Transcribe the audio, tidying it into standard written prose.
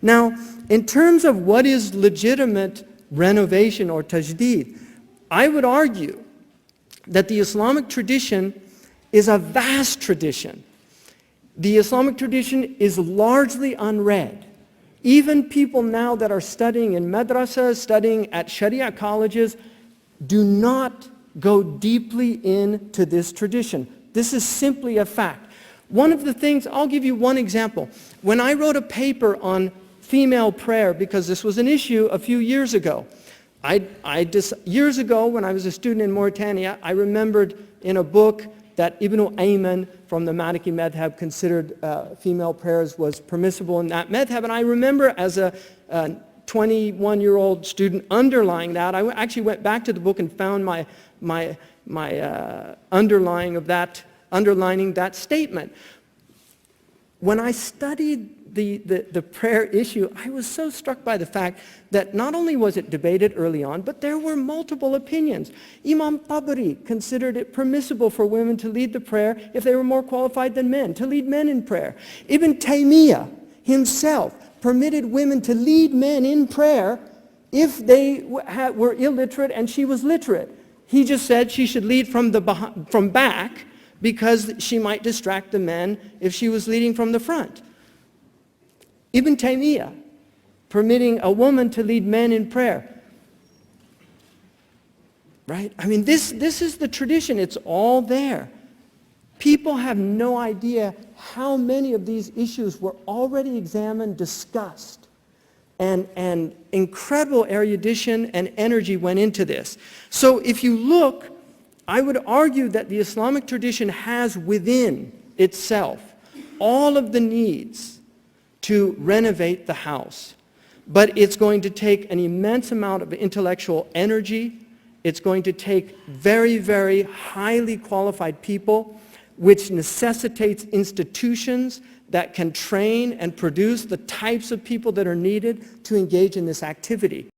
Now, in terms of what is legitimate renovation or tajdeed, I would argue that the Islamic tradition is a vast tradition. The Islamic tradition is largely unread. Even people now that are studying in madrasas, studying at Sharia colleges, do not go deeply into this tradition. This is simply a fact. One of the things, I'll give you one example. When I wrote a paper on female prayer, because this was an issue a few years ago, years ago when I was a student in Mauritania, I remembered in a book that Ibn Taymiyyah from the Maliki madhab considered female prayers was permissible in that madhab. And I remember as a 21-year-old student underlying that. I actually went back to the book and found my underlining that statement. When I studied the prayer issue, I was so struck by the fact that not only was it debated early on, but there were multiple opinions. Imam Tabari considered it permissible for women to lead the prayer if they were more qualified than men, to lead men in prayer. Ibn Taymiyyah himself permitted women to lead men in prayer if they were illiterate and she was literate. He just said she should lead from back because she might distract the men if she was leading from the front. Ibn Taymiyyah permitting a woman to lead men in prayer. Right? I mean, this is the tradition. It's all there. People have no idea how many of these issues were already examined, discussed, and incredible erudition and energy went into this. So if you look, I would argue that the Islamic tradition has within itself all of the needs to renovate the house. But it's going to take an immense amount of intellectual energy. It's going to take very, very highly qualified people, which necessitates institutions that can train and produce the types of people that are needed to engage in this activity.